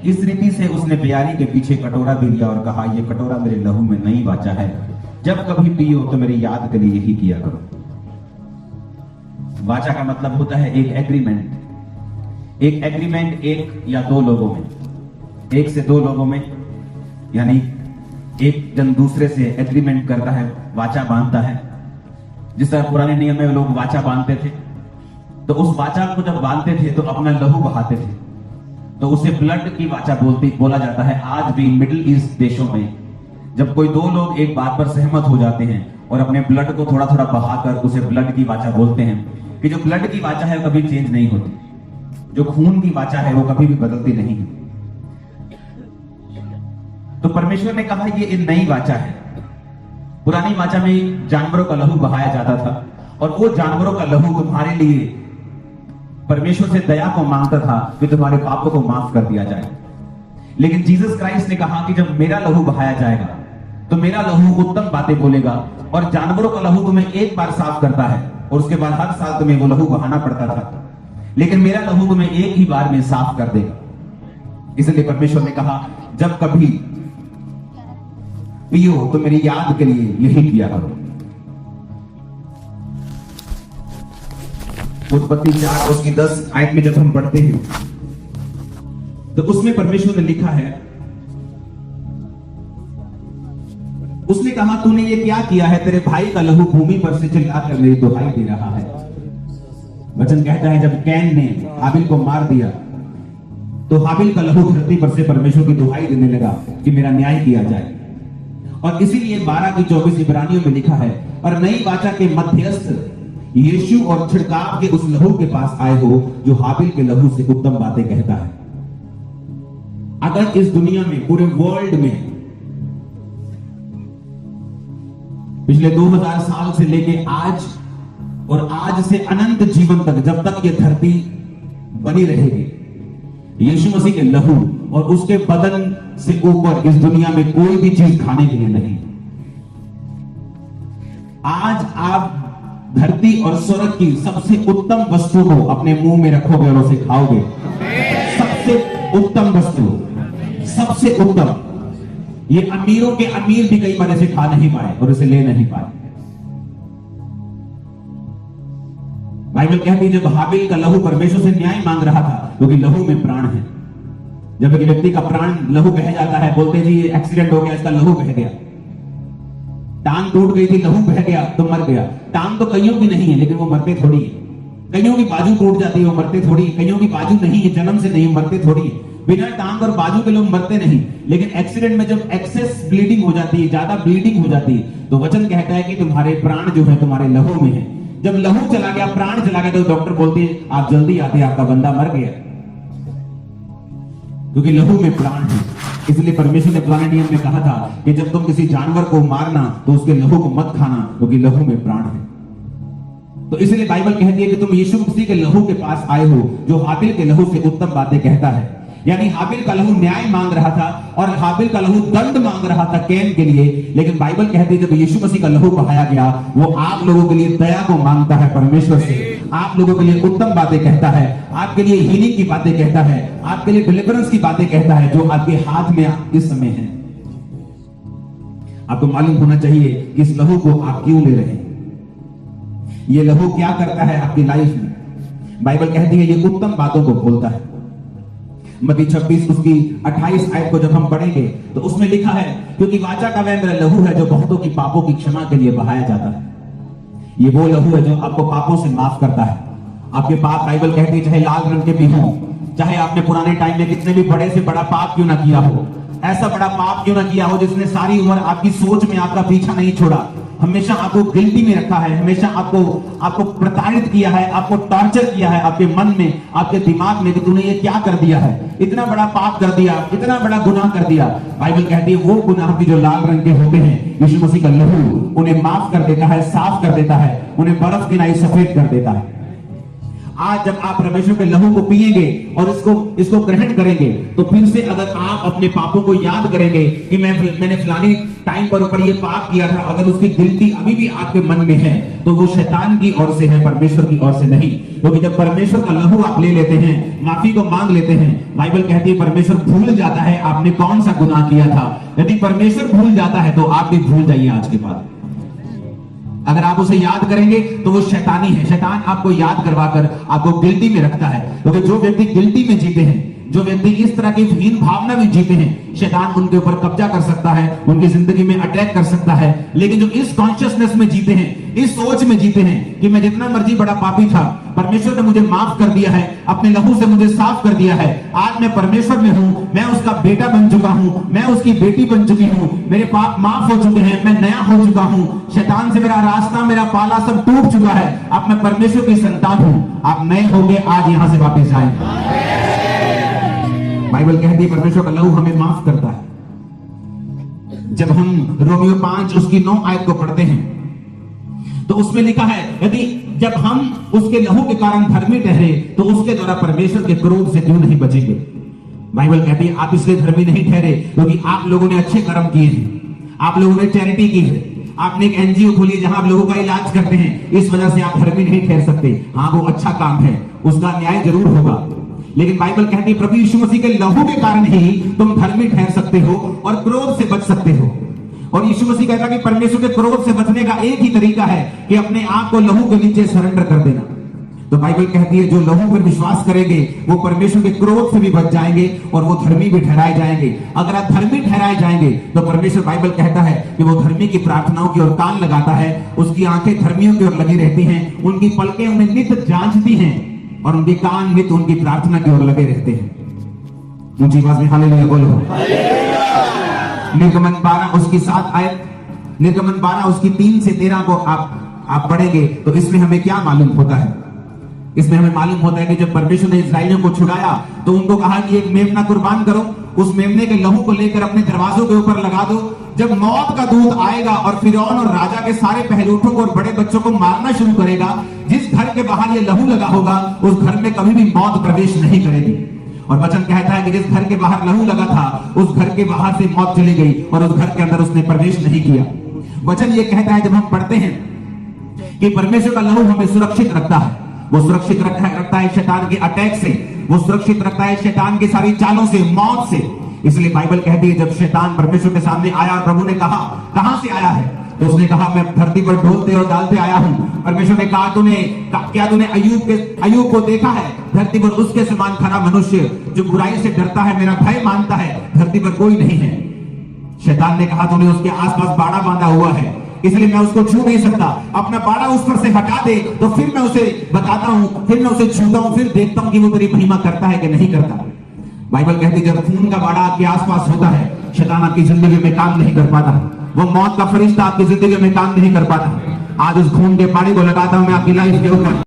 इस रीति से उसने प्यारी के पीछे कटोरा भी लिया और कहा, यह कटोरा मेरे लहू में नई वाचा है, जब कभी पियो तो मेरी याद के लिए यही किया करो। वाचा का मतलब होता है एक एग्रीमेंट। एक एग्रीमेंट एक या दो लोगों में, एक से दो लोगों में, यानी एक जन दूसरे से एग्रीमेंट करता है, वाचा बांधता है। जिस तरह पुराने नियम में लोग वाचा बांधते थे, तो उस वाचा को जब बांधते थे तो अपना लहू बहाते थे, तो उसे ब्लड की वाचा बोला जाता है। आज भी मिडिल ईस्ट देशों में जब कोई दो लोग एक बात पर सहमत हो जाते हैं और अपने ब्लड को थोड़ा थोड़ा बहाकर उसे ब्लड की वाचा बोलते हैं, कि जो ब्लड की वाचा है वो कभी चेंज नहीं होती, जो खून की वाचा है वो कभी भी बदलती नहीं है। तो परमेश्वर ने कहा ये एक नई वाचा है। पुरानी वाचा में जानवरों का लहू बहाया जाता था और वो जानवरों का लहू तुम्हारे लिए परमेश्वर से दया को मांगता था कि तुम्हारे पापों को माफ कर दिया जाए। लेकिन जीसस क्राइस्ट ने कहा कि जब मेरा लहू बहाया जाएगा तो मेरा लहू उत्तम बातें बोलेगा, और जानवरों का लहू तुम्हें एक बार साफ करता है और उसके बाद हर साल तुम्हें वो लहू बहाना पड़ता था, लेकिन मेरा लहू तुम्हें एक ही बार में साफ कर देगा। इसलिए परमेश्वर ने कहा जब कभी पियो तो मेरी याद के लिए यही किया करो। उत्पत्ति 4 उसकी 10 आयत में जब हम पढ़ते हैं तो उसमें परमेश्वर ने लिखा है, उसने कहा तूने ये क्या किया है, तेरे भाई का लहू भूमि पर से चिल्लाकर मेरी दुहाई दे रहा है। वचन कहता है जब कैन ने हाबिल को मार दिया तो हाबिल का लहू धरती पर से परमेश्वर की दुहाई देने लगा कि मेरा न्याय किया जाए। और इसीलिए 12 की 24 इब्रानियों में लिखा है, और नई वाचा के मध्यस्थ यीशु और छिड़काव के उस लहू के पास आए हो जो हाबिल के लहू से उत्तम बातें कहता है। अगर इस दुनिया में, पूरे वर्ल्ड में पिछले 2000 साल से लेके आज और आज से अनंत जीवन तक, जब तक ये धरती बनी रहेगी, यीशु मसीह के लहू और उसके बदन से ऊपर इस दुनिया में कोई भी चीज खाने के लिए नहीं। आज आप धरती और स्वर्ग की सबसे उत्तम वस्तु को अपने मुंह में रखोगे और उसे खाओगे। सबसे उत्तम वस्तु, सबसे उत्तम। ये अमीरों के अमीर भी कई बार इसे खा नहीं पाए और इसे ले नहीं पाए। बाइबल कहती है जब हाबिल का लहू परमेश्वर से न्याय मांग रहा था, क्योंकि लहू में प्राण है। जब एक व्यक्ति का प्राण लहू बह जाता है, बोलते जी ये एक्सीडेंट हो गया, इसका लहू बह गया, टांग टूट गई थी, लहू बह गया तो मर गया। टांग तो कईयों की नहीं है लेकिन वो मरते थोड़ी है। कईयों की बाजू टूट जाती है, वो मरते थोड़ी है। कईयों की बाजू नहीं है, जन्म से नहीं, मरते थोड़ी है। बिना टांग और बाजू के लोग मरते नहीं। लेकिन एक्सीडेंट में जब एक्सेस ब्लीडिंग हो जाती है, ज्यादा ब्लीडिंग हो जाती है, तो वचन कहता है कि तुम्हारे प्राण जो है तुम्हारे लहू में है। जब लहू चला गया, प्राण चला गया, तो डॉक्टर बोलते हैं आप जल्दी आते, आपका बंदा मर गया, क्योंकि लहू में प्राण है। इसलिए परमेश्वर ने पुराने नियम में कहा था कि जब तुम किसी जानवर को मारना तो उसके लहू को मत खाना, क्योंकि लहू में प्राण है। तो इसलिए बाइबल कहती है कि तुम यीशु मसीह के लहू के पास आए हो जो हाबिल के लहू से उत्तम बातें कहता है। यानी हाबिल का लहू न्याय मांग रहा था और हाबिल का लहू दंड मांग रहा था कैन के लिए। लेकिन बाइबल कहती है जब यीशु मसीह का लहू बहाया गया, वो आप लोगों के लिए दया को मांगता है परमेश्वर से, आप लोगों के लिए उत्तम बातें कहता है, आपके लिए हीलिंग की बातें कहता है, आपके लिए डिलीवरेंस की बातें कहता है, जो आपके हाथ में इस समय है। आपको मालूम होना चाहिए कि इस लहू को आप क्यों ले रहे हैं, ये लहू क्या करता है आपकी लाइफ में। बाइबल कहती है ये उत्तम बातों को बोलता है। मत्ती 26 उसकी 28 आयत को जब हम पढ़ेंगे तो उसमें लिखा है, क्योंकि वाचा का वह मेरा लहू है जो बहुतों की पापों की क्षमा के लिए बहाया जाता है। ये वो लहू है जो आपको पापों से माफ करता है। आपके पाप, बाइबल कहती है, चाहे लाल रंग के भी हो, चाहे आपने पुराने टाइम में कितने भी बड़े से बड़ा पाप क्यों ना किया हो, ऐसा बड़ा पाप क्यों ना किया हो जिसने सारी उम्र आपकी सोच में आपका पीछा नहीं छोड़ा, हमेशा आपको गिल्टी में रखा है, हमेशा आपको प्रताड़ित किया है, आपको टॉर्चर किया है आपके मन में, आपके दिमाग में कि तूने ये क्या कर दिया है, इतना बड़ा पाप कर दिया, इतना बड़ा गुनाह कर दिया। बाइबल कहती है वो गुनाह भी जो लाल रंग के होते हैं, यीशु मसीह का लहू उन्हें माफ कर देता है, साफ कर देता है, उन्हें बर्फ की नाई सफेद कर देता है। आज जब आप परमेश्वर के लहू को पिएंगे और इसको ग्रहण करेंगे, तो फिर से अगर आप अपने पापों को याद करेंगे कि मैंने फलानी टाइम पर ऊपर ये पाप किया था, अगर उसकी गिल्टी अभी भी आपके मन में है, तो वो शैतान की ओर से है, परमेश्वर की ओर से नहीं। क्योंकि जब परमेश्वर का लहू आप ले लेते हैं, माफी को मांग लेते हैं, बाइबल कहती है परमेश्वर भूल जाता है आपने कौन सा गुनाह किया था। यदि परमेश्वर भूल जाता है तो आप भी भूल जाइए आज के बाद। अगर आप उसे याद करेंगे तो वो शैतानी है। शैतान आपको याद करवाकर आपको गिल्टी में रखता है। क्योंकि जो व्यक्ति गिल्टी में जीते हैं, जो व्यक्ति इस तरह की हीन भावना में जीते हैं, शैतान उनके ऊपर कब्जा कर सकता है, उनकी जिंदगी में अटैक कर सकता है। लेकिन जो इस कॉन्शियसनेस में जीते हैं, इस सोच में जीते हैं कि मैं जितना मर्जी बड़ा पापी था, परमेश्वर ने मुझे माफ कर दिया है, अपने लहू से मुझे साफ कर दिया है, आज मैं परमेश्वर में हूं, मैं उसका बेटा बन चुका हूं, मैं उसकी बेटी बन चुकी हूं, मेरे पाप माफ हो चुके हैं, मैं नया हो चुका हूं, शैतान से मेरा रास्ता, मेरा पाला सब टूट चुका है, अब मैं परमेश्वर की संतान हूं। आप नए हो गए, आज यहां से वापस जाएं। बाइबल कहती है परमेश्वर का लहू हमें माफ करता है। जब हम रोमियो 5 उसकी 9 आयत को पढ़ते हैं, तो उसमें लिखा है, यदि जब हम उसके लहू के कारण धर्मी ठहरे, तो उसके द्वारा परमेश्वर के क्रोध से क्यों नहीं बचेंगे। बाइबल कहती है आप इसलिए धर्मी नहीं ठहरे क्योंकि आप लोगों ने अच्छे कर्म किए हैं, आप लोगों ने चैरिटी की है, आपने एक एनजीओ खोली जहां आप लोगों का इलाज करते हैं, इस वजह से आप धर्मी नहीं ठहर सकते। हाँ, वो अच्छा काम है, उसका न्याय जरूर होगा, लेकिन बाइबल कहती है प्रभु यीशु मसीह के लहू के कारण ही तुम धर्मी ठहर सकते हो और क्रोध से बच सकते हो। और यीशु मसीह कहता है कि परमेश्वर के क्रोध से बचने का एक ही तरीका है कि अपने आप को लहू के नीचे सरेंडर कर देना। तो बाइबल कहती है जो लहू पर विश्वास करेंगे वो परमेश्वर के क्रोध से भी बच जाएंगे और वो धर्मी भी ठहराए जाएंगे। अगर आप धर्मी ठहराए जाएंगे तो परमेश्वर, बाइबल कहता है कि वो धर्मी की प्रार्थनाओं की ओर कान लगाता है, उसकी आंखें धर्मियों की ओर लगी रहती हैं, उनकी पलकें उन्हें नित्य जांचती हैं और उनके कान नित्य उनकी प्रार्थना की ओर लगे रहते हैं। ऊंची आवाज में हालेलुया बोलो। निर्गमन 12 उसकी 7 आयत, निर्गमन 12 उसकी 3 से 13 को आप पढ़ेंगे तो इसमें हमें क्या मालूम होता है। इसमें हमें मालूम होता है कि जब परमेश्वर ने इस्राएलियों को छुड़ाया तो उनको कहा कि एक मेमना कुर्बान करो, उस मेमने के लहू को लेकर अपने दरवाजों के ऊपर लगा दो। जब मौत का दूत आएगा और फिरौन और राजा के सारे पहलूठों को और बड़े बच्चों को मारना शुरू करेगा, जिस घर के बाहर ये लहू लगा होगा उस घर में कभी भी मौत प्रवेश नहीं करेगी। और वचन कहता है कि जिस घर के बाहर लहू लगा था उस घर के बाहर से मौत चली गई और उस घर के अंदर उसने प्रवेश नहीं किया। वचन ये कहता है, जब हम पढ़ते हैं कि परमेश्वर का लहू हमें सुरक्षित रखता है, वो सुरक्षित रखता है शैतान के अटैक से, वो सुरक्षित रखता है शैतान की सारी चालों से, मौत से। इसलिए बाइबल कहती है जब शैतान परमेश्वर के सामने आया और प्रभु ने कहा कहां से आया है, तो उसने कहा मैं धरती पर ढोलते और डालते आया हूं। परमेश्वर ने कहा क्या तूने अय्यूब को देखा है, धरती पर उसके समान खरा मनुष्य जो बुराई से डरता है, मेरा भय मानता है, धरती पर कोई नहीं है। शैतान ने कहा तूने उसके आसपास बाड़ा बांधा हुआ है, इसलिए मैं उसको छू नहीं सकता, अपना बाड़ा उस पर से हटा दे तो फिर मैं उसे बताता हूं, फिर मैं उसे छूता हूं, फिर देखता हूं कि वो तेरी महिमा करता है कि नहीं करता। बाइबल कहती है जब खून का बाड़ा आपके आसपास होता है, शैतान आपकी जिंदगी में काम नहीं कर पाता, वो मौत का फरिश्ता आपकी जिंदगी में काम नहीं कर पाता। आज उस खून के पानी को लगाता हूं मैं आपकी लाइफ के ऊपर।